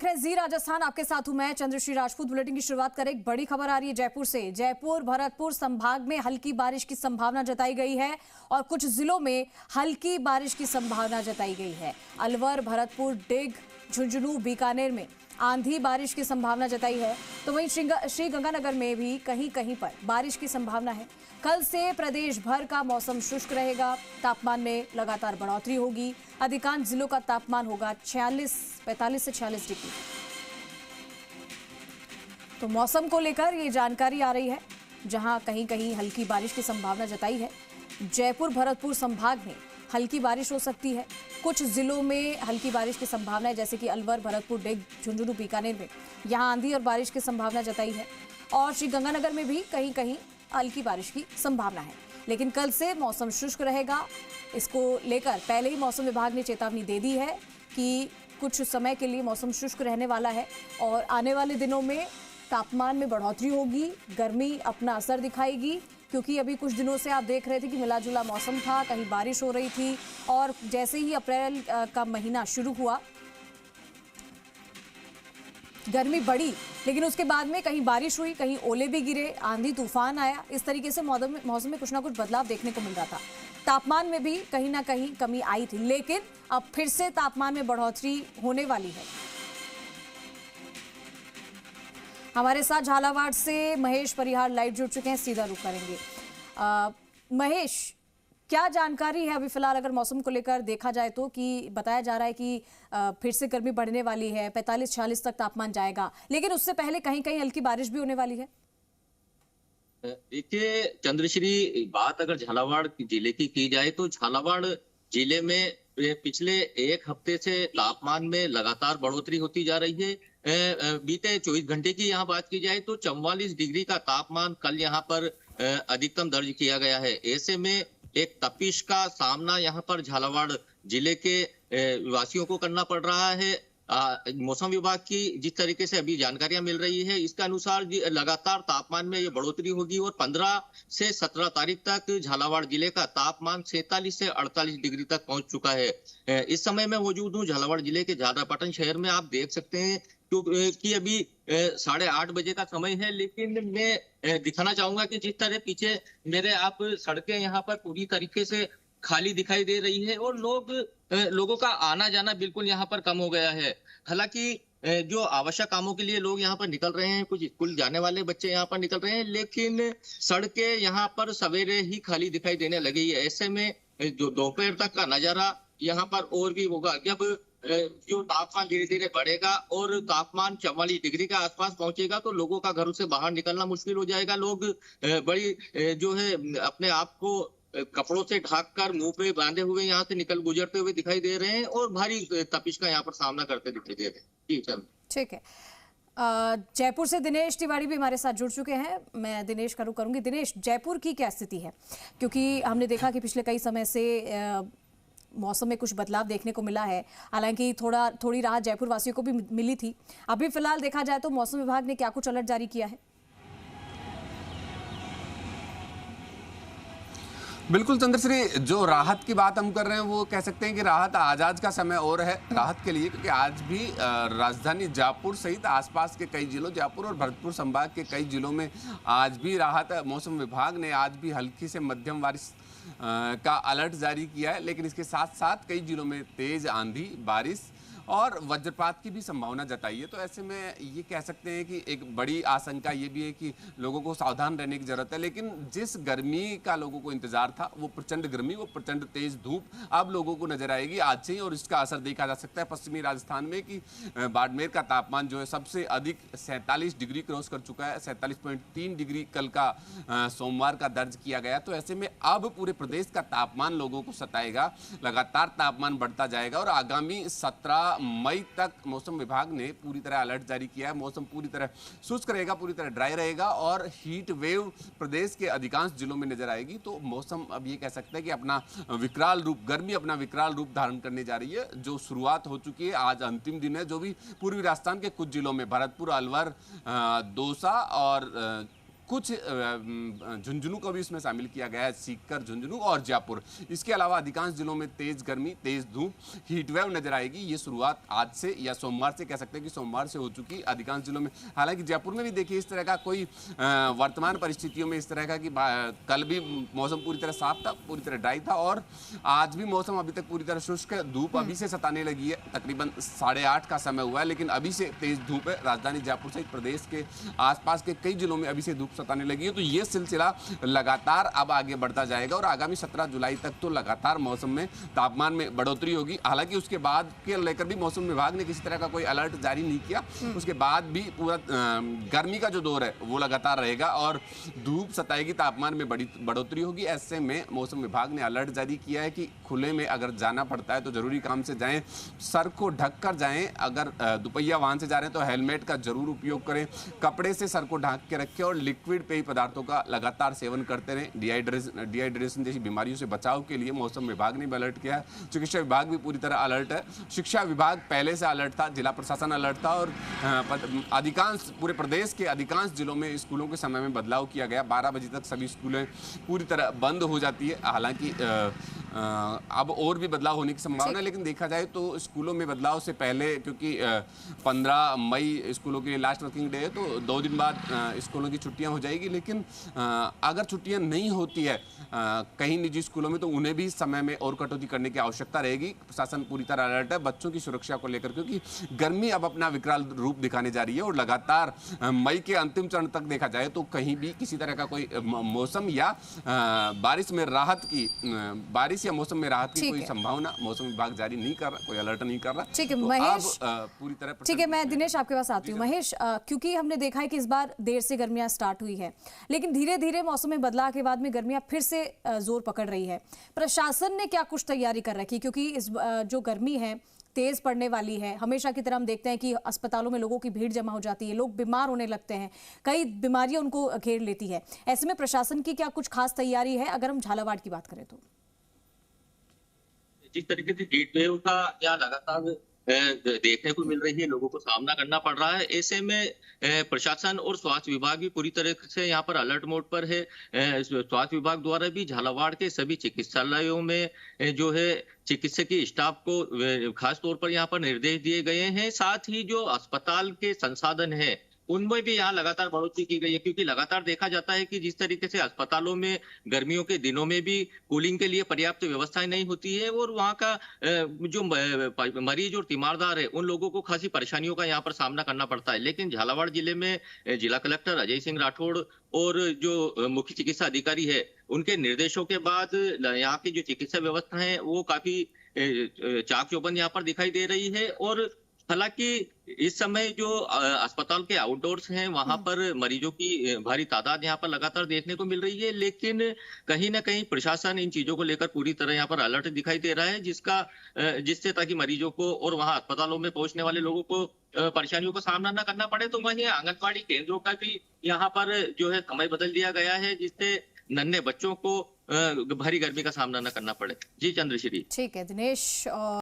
जी राजस्थान, आपके साथ हूं मैं चंद्रश्री राजपूत। बुलेटिन की शुरुआत करें। एक बड़ी खबर आ रही है जयपुर से। जयपुर भरतपुर संभाग में हल्की बारिश की संभावना जताई गई है और कुछ जिलों में हल्की बारिश की संभावना जताई गई है। अलवर, भरतपुर, डिग, झुंझुनू, बीकानेर में आंधी बारिश की संभावना जताई है। तो वहीं श्रीगंगानगर में भी कहीं कहीं पर बारिश की संभावना है। कल से प्रदेश भर का मौसम शुष्क रहेगा। तापमान में लगातार बढ़ोतरी होगी। अधिकांश जिलों का तापमान होगा 45 से 46 डिग्री। तो मौसम को लेकर ये जानकारी आ रही है, जहां कहीं कहीं हल्की बारिश की संभावना जताई है। जयपुर भरतपुर संभाग में हल्की बारिश हो सकती है। कुछ जिलों में हल्की बारिश की संभावना है, जैसे कि अलवर, भरतपुर, डिग, झुंझुनू, बीकानेर में यहां आंधी और बारिश की संभावना जताई है। और श्रीगंगानगर में भी कहीं कहीं हल्की बारिश की संभावना है। लेकिन कल से मौसम शुष्क रहेगा। इसको लेकर पहले ही मौसम विभाग ने चेतावनी दे दी है कि कुछ समय के लिए मौसम शुष्क रहने वाला है और आने वाले दिनों में तापमान में बढ़ोतरी होगी। गर्मी अपना असर दिखाएगी, क्योंकि अभी कुछ दिनों से आप देख रहे थे कि मिला जुला मौसम था, कहीं बारिश हो रही थी और जैसे ही अप्रैल का महीना शुरू हुआ गर्मी बढ़ी, लेकिन उसके बाद में कहीं बारिश हुई, कहीं ओले भी गिरे, आंधी तूफान आया। इस तरीके से मौसम में कुछ ना कुछ बदलाव देखने को मिल रहा था। तापमान में भी कहीं ना कहीं कमी आई थी, लेकिन अब फिर से तापमान में बढ़ोतरी होने वाली है। हमारे साथ झालावाड़ से महेश परिहार लाइव जुड़ चुके हैं, सीधा रुख करेंगे। महेश, क्या जानकारी है अभी फिलहाल अगर मौसम को लेकर देखा जाए तो? कि बताया जा रहा है कि फिर से गर्मी बढ़ने वाली है, 45-46 तक तापमान जाएगा, लेकिन उससे पहले कहीं कहीं हल्की बारिश भी होने वाली है। देखिए चंद्रश्री, बात अगर झालावाड़ जिले की जाए तो झालावाड़ जिले में पिछले एक हफ्ते से तापमान में लगातार बढ़ोतरी होती जा रही है। बीते 24 घंटे की यहाँ बात की जाए तो 44 डिग्री का तापमान कल यहाँ पर अधिकतम दर्ज किया गया है। ऐसे में एक तपिश का सामना यहाँ पर झालावाड़ जिले के वासियों को करना पड़ रहा है। मौसम विभाग की जिस तरीके से अभी जानकारियां मिल रही है, इसके अनुसार लगातार तापमान में ये बढ़ोतरी होगी और 15 से 17 तारीख तक झालावाड़ जिले का तापमान 47 से 48 डिग्री तक पहुंच चुका है। इस समय मैं मौजूद हूं झालावाड़ जिले के झालरापाटन शहर में। आप देख सकते हैं कि अभी 8:30 बजे का समय है, लेकिन मैं दिखाना चाहूंगा कि जिस तरह पीछे मेरे आप सड़कें यहाँ पर पूरी तरीके से खाली दिखाई दे रही है और लोगों का आना जाना बिल्कुल यहाँ पर कम हो गया है। हालांकि जो आवश्यक कामों के लिए लोग यहाँ पर निकल रहे हैं, कुछ स्कूल जाने वाले बच्चे यहाँ पर निकल रहे हैं, लेकिन सड़कें यहाँ पर सवेरे ही खाली दिखाई देने लगी है। ऐसे में जो दोपहर तक का नजारा यहाँ पर और भी होगा, जब जो तापमान धीरे धीरे बढ़ेगा और तापमान 44 डिग्री के आसपास पहुंचेगा तो लोगों का घरों से बाहर निकलना मुश्किल हो जाएगा। लोग बड़ी जो है अपने आप को कपड़ों से ढककर मुंह पे बांधे हुए यहाँ से गुजरते हुए दिखाई दे रहे हैं और भारी तपिश का यहाँ पर सामना करते दिखाई दे रहे हैं। जी चल, ठीक है। जयपुर से दिनेश तिवारी भी हमारे साथ जुड़ चुके हैं। मैं दिनेश का रुख करूंगी। दिनेश, जयपुर की क्या स्थिति है? क्योंकि हमने देखा कि पिछले कई समय से मौसम में कुछ बदलाव देखने को मिला है। हालांकि थोड़ी राहत जयपुर वासियों को भी मिली थी। अभी फिलहाल देखा जाए तो मौसम विभाग ने क्या कुछ अलर्ट जारी किया है? बिल्कुल चंद्रश्री, जो राहत की बात हम कर रहे हैं वो कह सकते हैं कि राहत आज का समय और है राहत के लिए, क्योंकि आज भी राजधानी जयपुर सहित आसपास के कई जिलों, जयपुर और भरतपुर संभाग के कई जिलों में आज भी राहत है। मौसम विभाग ने आज भी हल्की से मध्यम बारिश का अलर्ट जारी किया है, लेकिन इसके साथ साथ कई जिलों में तेज आंधी, बारिश और वज्रपात की भी संभावना जताई है। तो ऐसे में ये कह सकते हैं कि एक बड़ी आशंका ये भी है कि लोगों को सावधान रहने की जरूरत है। लेकिन जिस गर्मी का लोगों को इंतजार था, वो प्रचंड गर्मी, वो प्रचंड तेज धूप अब लोगों को नजर आएगी आज से ही। और इसका असर देखा जा सकता है पश्चिमी राजस्थान में कि बाड़मेर का तापमान जो है सबसे अधिक 47 डिग्री क्रॉस कर चुका है। 47.3 डिग्री कल का सोमवार का दर्ज किया गया। तो ऐसे में अब पूरे प्रदेश का तापमान लोगों को सताएगा, लगातार तापमान बढ़ता जाएगा और आगामी 17 मई तक मौसम विभाग ने पूरी तरह अलर्ट जारी किया है। मौसम पूरी तरह शुष्क रहेगा, पूरी तरह ड्राई रहेगा और हीट वेव प्रदेश के अधिकांश जिलों में नजर आएगी। तो मौसम अब ये कह सकते हैं कि अपना विकराल रूप, गर्मी अपना विकराल रूप धारण करने जा रही है। जो शुरुआत हो चुकी है, आज अंतिम दिन है, जो भी पूर्वी राजस्थान के कुछ जिलों में भरतपुर, अलवर, दौसा और कुछ झुंझुनू को भी इसमें शामिल किया गया है, सीकर, झुंझुनू और जयपुर। इसके अलावा अधिकांश जिलों में तेज गर्मी, तेज धूप, हीटवेव नजर आएगी। ये शुरुआत आज से या सोमवार से कह सकते हैं कि सोमवार से हो चुकी अधिकांश जिलों में। हालांकि जयपुर में भी देखिए इस तरह का कोई वर्तमान परिस्थितियों में इस तरह का कि कल भी मौसम पूरी तरह साफ था, पूरी तरह ड्राई था, और आज भी मौसम अभी तक पूरी तरह शुष्क है। धूप अभी से सताने लगी है, तकरीबन 8:30 का समय हुआ है, लेकिन अभी से तेज धूप है। राजधानी जयपुर सहित प्रदेश के आसपास के कई जिलों में अभी से धूप सताने लगी है। तो ये सिलसिला लगातार अब आगे बढ़ता जाएगा और आगामी 17 जुलाई तक तो लगातार मौसम में तापमान में बढ़ोतरी होगी। हालांकि उसके बाद के लेकर भी मौसम विभाग ने किसी तरह का कोई अलर्ट जारी नहीं किया। उसके बाद भी पूरा गर्मी का जो दौर है वो लगातार रहेगा और धूप सताएगी, तापमान में बड़ी बढ़ोतरी होगी। ऐसे में मौसम विभाग ने अलर्ट जारी किया है कि खुले में अगर जाना पड़ता है तो जरूरी काम से जाएं, सर को ढक कर जाएं। अगर दुपहिया वाहन से जा रहे हैं तो हेलमेट का जरूर उपयोग करें, कपड़े से सर को ढक के रखें और लिक्विड पेय पदार्थों का लगातार सेवन करते रहें। डिहाइड्रेशन जैसी बीमारियों से बचाव के लिए मौसम विभाग ने भी अलर्ट किया है। चिकित्सा विभाग भी पूरी तरह अलर्ट है। शिक्षा विभाग पहले से अलर्ट था, जिला प्रशासन अलर्ट था और अधिकांश पूरे प्रदेश के अधिकांश जिलों में स्कूलों के समय में बदलाव किया गया। 12 बजे तक सभी स्कूलें पूरी तरह बंद हो जाती है। हालांकि अब और भी बदलाव होने की संभावना है, लेकिन देखा जाए तो स्कूलों में बदलाव से पहले, क्योंकि 15 मई स्कूलों के लिए लास्ट वर्किंग डे है, तो 2 दिन बाद स्कूलों की छुट्टियां हो जाएगी। लेकिन अगर छुट्टियां नहीं होती है कहीं निजी स्कूलों में, तो उन्हें भी समय में और कटौती करने की आवश्यकता रहेगी। प्रशासन पूरी तरह अलर्ट है बच्चों की सुरक्षा को लेकर, क्योंकि गर्मी अब अपना विकराल रूप दिखाने जा रही है और लगातार मई के अंतिम चरण तक देखा जाए तो कहीं भी किसी तरह का कोई मौसम या बारिश में राहत की बारिश या मौसम में राहत की कोई संभावना मौसम विभाग जारी नहीं कर रहा, कोई अलर्ट नहीं कर रहा। ठीक है तो महेश, पूरी तरह ठीक है, मैं दिनेश आपके पास आती हूँ। महेश, क्योंकि हमने देखा है कि इस बार देर से गर्मियां स्टार्ट हुई है, लेकिन धीरे धीरे मौसम में बदलाव के बाद में गर्मियां फिर से जोर पकड़ रही है। प्रशासन ने क्या कुछ तैयारी कर रखी, क्योंकि इस जो गर्मी है तेज पड़ने वाली है। हमेशा की तरह हम देखते हैं कि अस्पतालों में लोगों की भीड़ जमा हो जाती है, लोग बीमार होने लगते हैं, कई बीमारियां उनको घेर लेती है। ऐसे में प्रशासन की क्या कुछ खास तैयारी है अगर हम झालावाड़ की बात करें तो? जिस तरीके से हीट वेव का या लगातार देखने को मिल रही है, लोगों को सामना करना पड़ रहा है, ऐसे में प्रशासन और स्वास्थ्य विभाग भी पूरी तरह से यहाँ पर अलर्ट मोड पर है। स्वास्थ्य विभाग द्वारा भी झालावाड़ के सभी चिकित्सालयों में जो है चिकित्सकीय स्टाफ को खास तौर पर यहाँ पर निर्देश दिए गए हैं। साथ ही जो अस्पताल के संसाधन है उनमें भी यहाँ लगातार बढ़ोतरी की गई है, क्योंकि लगातार देखा जाता है कि जिस तरीके से अस्पतालों में गर्मियों के दिनों में भी कूलिंग के लिए पर्याप्त व्यवस्थाएं नहीं होती है और वहाँ का जो मरीज और तीमारदार है उन लोगों को खासी परेशानियों का यहाँ पर सामना करना पड़ता है। लेकिन झालावाड़ जिले में जिला कलेक्टर अजय सिंह राठौड़ और जो मुख्य चिकित्सा अधिकारी है उनके निर्देशों के बाद यहाँ की जो चिकित्सा व्यवस्था है वो काफी चाक चौबंद यहाँ पर दिखाई दे रही है। और हालांकि इस समय जो अस्पताल के आउटडोर्स हैं वहां पर मरीजों की भारी तादाद यहाँ पर लगातार देखने को मिल रही है, लेकिन कहीं ना कहीं प्रशासन इन चीजों को लेकर पूरी तरह यहाँ पर अलर्ट दिखाई दे रहा है, जिससे ताकि मरीजों को और वहां अस्पतालों में पहुंचने वाले लोगों को परेशानियों का सामना न करना पड़े। तो वहीं आंगनबाड़ी केंद्रों का भी यहाँ पर जो है समय बदल दिया गया है, जिससे नन्हे बच्चों को भारी गर्मी का सामना न करना पड़े। जी चंद्रश्री। ठीक है दिनेश।